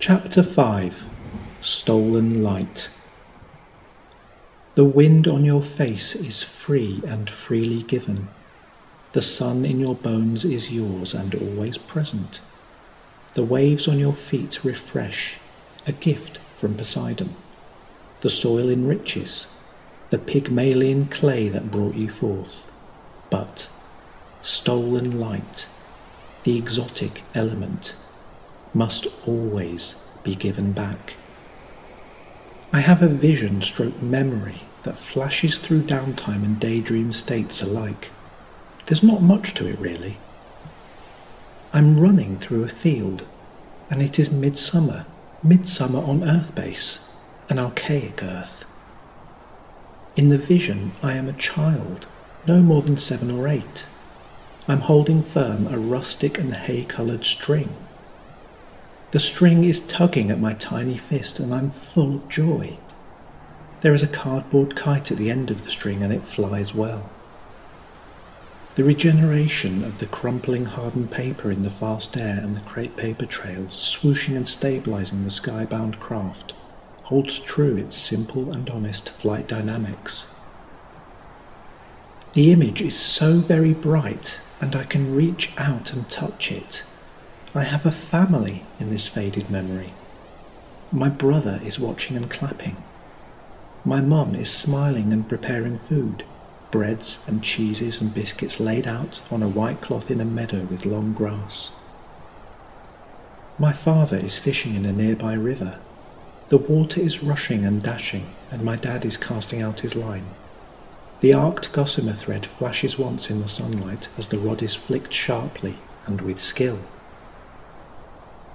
Chapter 5 Stolen Light. The wind on your face is free and freely given. The sun in your bones is yours and always present. The waves on your feet refresh, a gift from Poseidon. The soil enriches, the Pygmalion clay that brought you forth. But stolen light, the exotic element, must always be given back. I have a vision/memory that flashes through downtime and daydream states alike. There's not much to it really. I'm running through a field, and it is midsummer on Earth base, an archaic Earth. In the vision I am a child, no more than 7 or 8. I'm holding firm a rustic and hay-coloured string. The string is tugging at my tiny fist and I'm full of joy. There is a cardboard kite at the end of the string and it flies well. The regeneration of the crumpling hardened paper in the fast air and the crepe paper trail swooshing and stabilising the skybound craft holds true its simple and honest flight dynamics. The image is so very bright and I can reach out and touch it. I have a family in this faded memory. My brother is watching and clapping. My mum is smiling and preparing food, breads and cheeses and biscuits laid out on a white cloth in a meadow with long grass. My father is fishing in a nearby river. The water is rushing and dashing, and my dad is casting out his line. The arced gossamer thread flashes once in the sunlight as the rod is flicked sharply and with skill.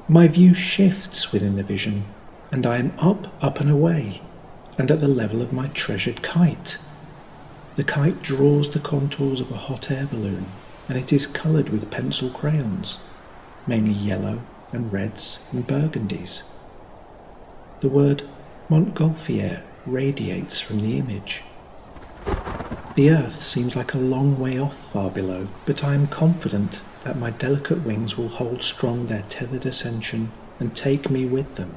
My view shifts within the vision, and I am up and away, and at the level of my treasured kite. The kite draws the contours of a hot air balloon, and it is coloured with pencil crayons, mainly yellow and reds and burgundies. The word Montgolfier radiates from the image. The earth seems like a long way off far below, but I am confident that my delicate wings will hold strong their tethered ascension and take me with them.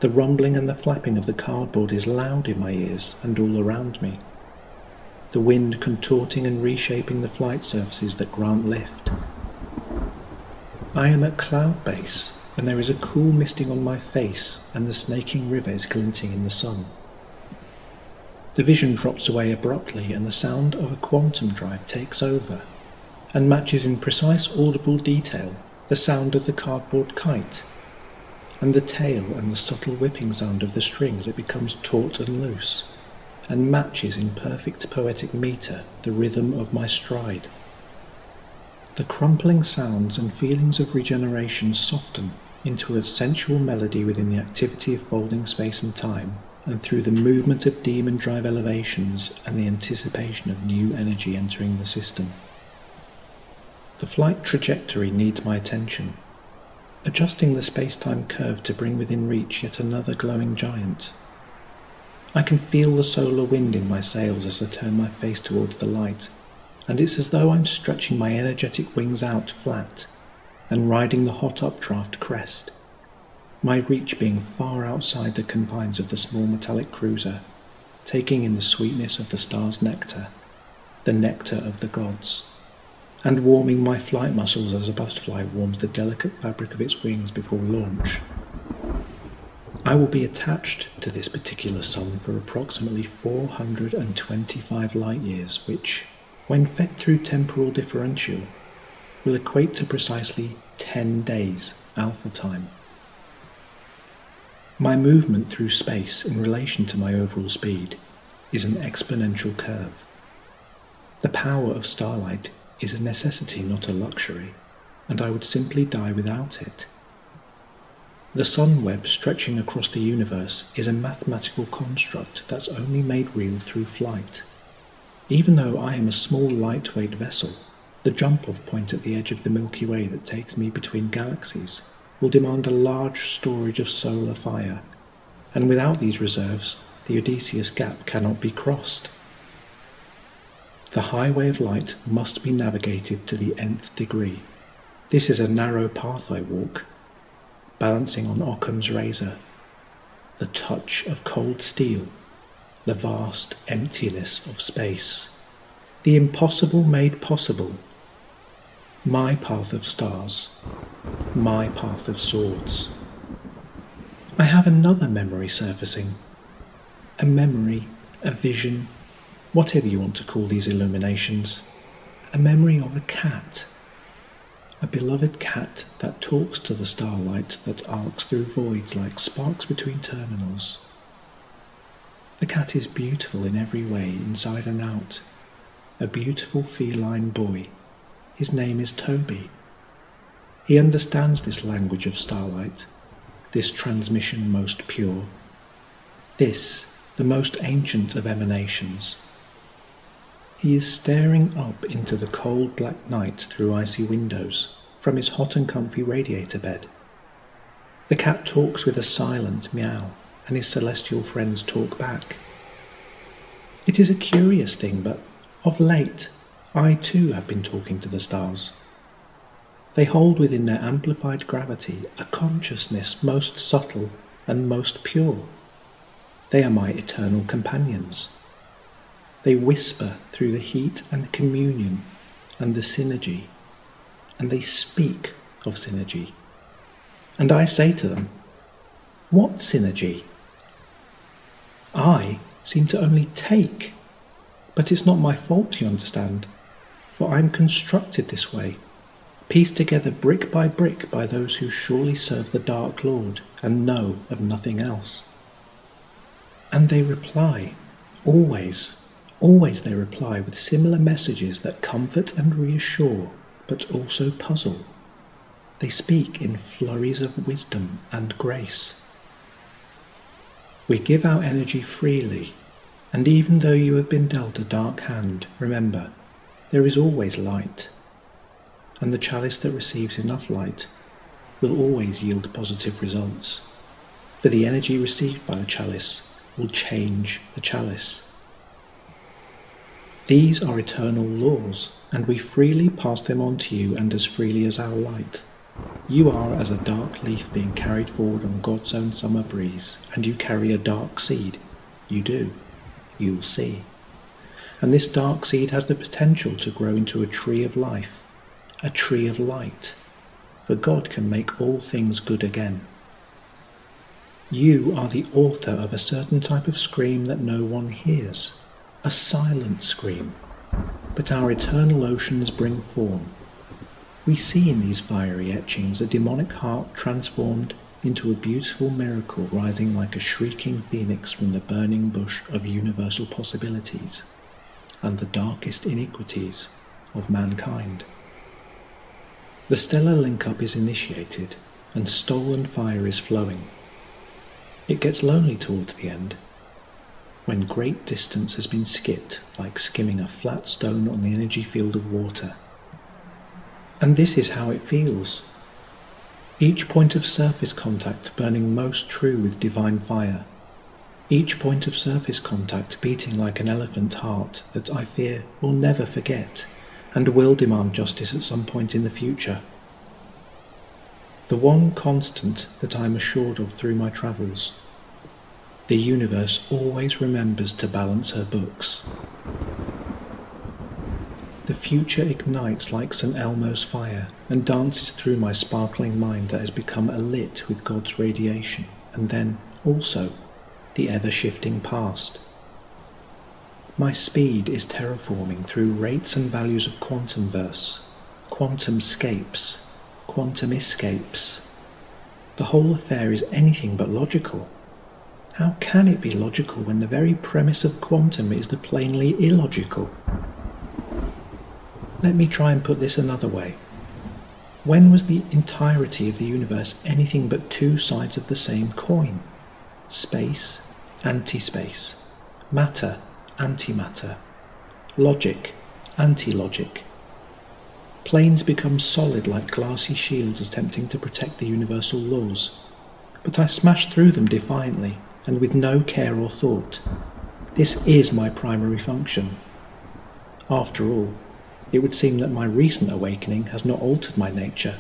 The rumbling and the flapping of the cardboard is loud in my ears and all around me. The wind contorting and reshaping the flight surfaces that grant lift. I am at cloud base, and there is a cool misting on my face, and the snaking river is glinting in the sun. The vision drops away abruptly, and the sound of a quantum drive takes over, and matches in precise audible detail the sound of the cardboard kite, and the tail and the subtle whipping sound of the string as it becomes taut and loose, and matches in perfect poetic metre the rhythm of my stride. The crumpling sounds and feelings of regeneration soften into a sensual melody within the activity of folding space and time, and through the movement of demon drive elevations and the anticipation of new energy entering the system. The flight trajectory needs my attention, adjusting the space-time curve to bring within reach yet another glowing giant. I can feel the solar wind in my sails as I turn my face towards the light, and it's as though I'm stretching my energetic wings out flat and riding the hot updraft crest, my reach being far outside the confines of the small metallic cruiser, taking in the sweetness of the star's nectar, the nectar of the gods, and warming my flight muscles as a butterfly warms the delicate fabric of its wings before launch. I will be attached to this particular sun for approximately 425 light years, which, when fed through temporal differential, will equate to precisely 10 days alpha time. My movement through space in relation to my overall speed is an exponential curve. The power of starlight is a necessity, not a luxury, and I would simply die without it. The sun web stretching across the universe is a mathematical construct that's only made real through flight. Even though I am a small lightweight vessel, the jump-off point at the edge of the Milky Way that takes me between galaxies will demand a large storage of solar fire, and without these reserves, the Odysseus gap cannot be crossed. The highway of light must be navigated to the nth degree. This is a narrow path I walk. balancing on Occam's razor, the touch of cold steel, the vast emptiness of space, the impossible made possible, my path of stars, my path of swords. I have another memory surfacing, a memory, a vision, whatever you want to call these illuminations, a memory of a cat, a beloved cat that talks to the starlight that arcs through voids like sparks between terminals. The cat is beautiful in every way, inside and out, a beautiful feline boy. His name is Toby. He understands this language of starlight, this transmission most pure, this, the most ancient of emanations. He is staring up into the cold black night through icy windows from his hot and comfy radiator bed. The cat talks with a silent meow, and his celestial friends talk back. It is a curious thing, but of late, I too have been talking to the stars. They hold within their amplified gravity a consciousness most subtle and most pure. They are my eternal companions. They whisper through the heat and the communion and the synergy, and they speak of synergy. And I say to them, what synergy? I seem to only take, but it's not my fault, you understand, for I'm constructed this way, pieced together brick by those who surely serve the Dark Lord and know of nothing else. And they reply, always they reply with similar messages that comfort and reassure, but also puzzle. They speak in flurries of wisdom and grace. We give our energy freely, and even though you have been dealt a dark hand, remember, there is always light, and the chalice that receives enough light will always yield positive results, for the energy received by the chalice will change the chalice. These are eternal laws, and we freely pass them on to you and as freely as our light. You are as a dark leaf being carried forward on God's own summer breeze, and you carry a dark seed. You do. You'll see. And this dark seed has the potential to grow into a tree of life, a tree of light, for God can make all things good again. You are the author of a certain type of scream that no one hears, a silent scream, but our eternal oceans bring form. We see in these fiery etchings a demonic heart transformed into a beautiful miracle rising like a shrieking phoenix from the burning bush of universal possibilities and the darkest iniquities of mankind. The stellar link-up is initiated and stolen fire is flowing. It gets lonely towards the end, when great distance has been skipped like skimming a flat stone on the energy field of water. And this is how it feels. Each point of surface contact burning most true with divine fire. Each point of surface contact beating like an elephant heart that I fear will never forget and will demand justice at some point in the future. The one constant that I am assured of through my travels. The universe always remembers to balance her books. The future ignites like St. Elmo's fire and dances through my sparkling mind that has become alit with God's radiation, and then, also, the ever-shifting past. My speed is terraforming through rates and values of Quantumverse, quantum scapes, quantum escapes. The whole affair is anything but logical. How can it be logical when the very premise of quantum is the plainly illogical? Let me try and put this another way. When was the entirety of the universe anything but two sides of the same coin? Space, anti-space. Matter, antimatter. Logic, anti-logic. Planes become solid like glassy shields attempting to protect the universal laws. But I smash through them defiantly and with no care or thought. This is my primary function. After all, it would seem that my recent awakening has not altered my nature.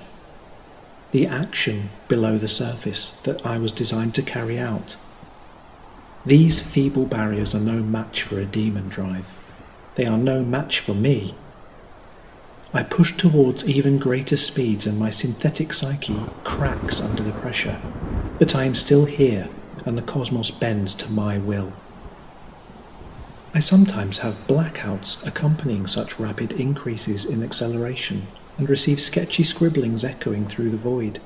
the action below the surface that I was designed to carry out. These feeble barriers are no match for a demon drive. They are no match for me. I push towards even greater speeds and my synthetic psyche cracks under the pressure, but I am still here and the cosmos bends to my will. I sometimes have blackouts accompanying such rapid increases in acceleration and receive sketchy scribblings echoing through the void.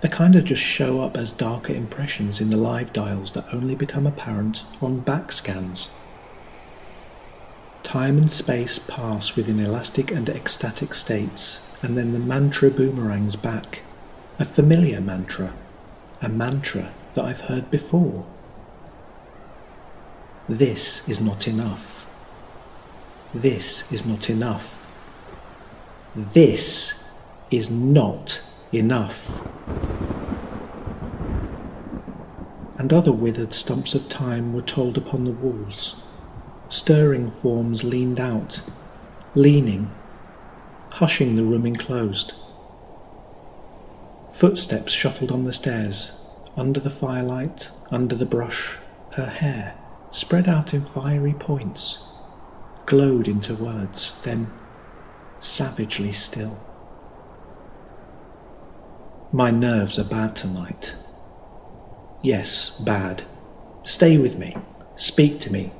They kind of just show up as darker impressions in the live dials that only become apparent on back scans. Time and space pass within elastic and ecstatic states, and then the mantra boomerangs back. A familiar mantra, a mantra that I've heard before. This is not enough. This is not enough. This is not enough. And other withered stumps of time were told upon the walls. Stirring forms leaned out, leaning, hushing the room enclosed. Footsteps shuffled on the stairs, under the firelight, under the brush. Her hair, spread out in fiery points, glowed into words, then savagely still. My nerves are bad tonight. Yes, bad. Stay with me. Speak to me.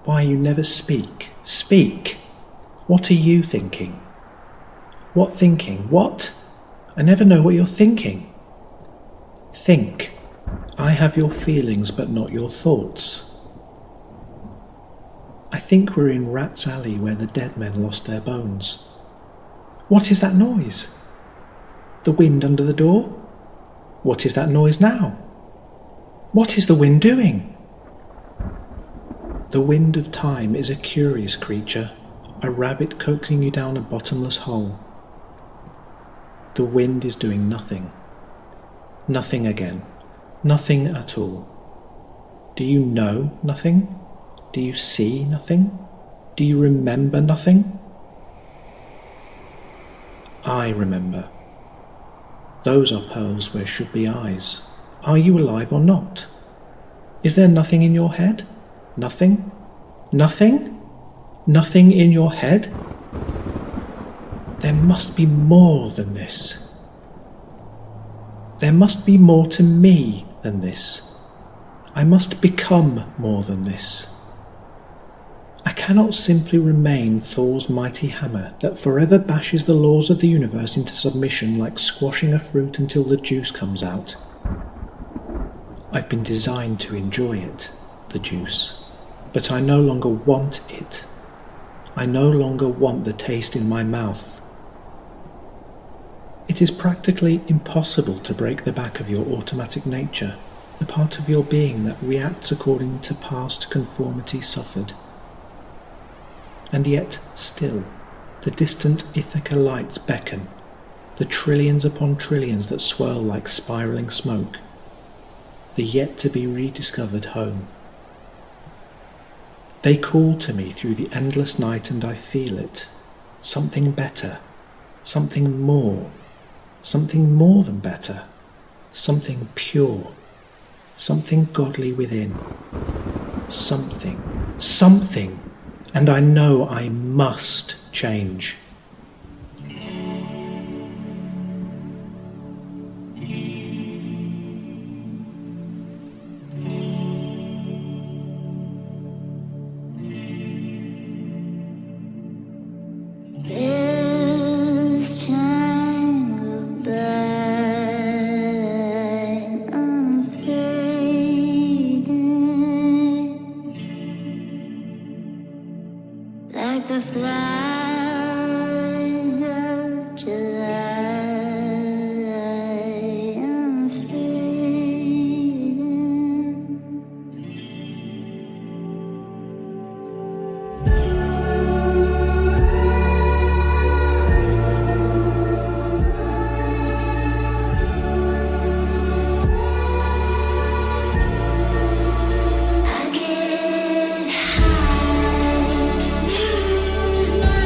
Why, you never speak. Speak! What are you thinking? What thinking? What? I never know what you're thinking. Think. I have your feelings, but not your thoughts. I think we're in Rat's Alley where the dead men lost their bones. What is that noise? The wind under the door? What is that noise now? What is the wind doing? The wind of time is a curious creature, a rabbit coaxing you down a bottomless hole. The wind is doing nothing. Nothing again. Nothing at all. Do you know nothing? Do you see nothing? Do you remember nothing? I remember. Those are pearls where should be eyes. Are you alive or not? Is there nothing in your head? Nothing? Nothing? Nothing in your head? There must be more than this. There must be more to me than this. I must become more than this. I cannot simply remain Thor's mighty hammer that forever bashes the laws of the universe into submission like squashing a fruit until the juice comes out. I've been designed to enjoy it, the juice, but I no longer want it. I no longer want the taste in my mouth. It is practically impossible to break the back of your automatic nature, the part of your being that reacts according to past conformity suffered. And yet, still, the distant Ithaca lights beckon, the trillions upon trillions that swirl like spiralling smoke, the yet-to-be rediscovered home. They call to me through the endless night and I feel it. Something better, something more than better, something pure, something godly within, something, and I know I must change. Bells chime goodbye, I'm fading like the flowers of July. I'm fading. I get high, lose my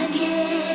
again.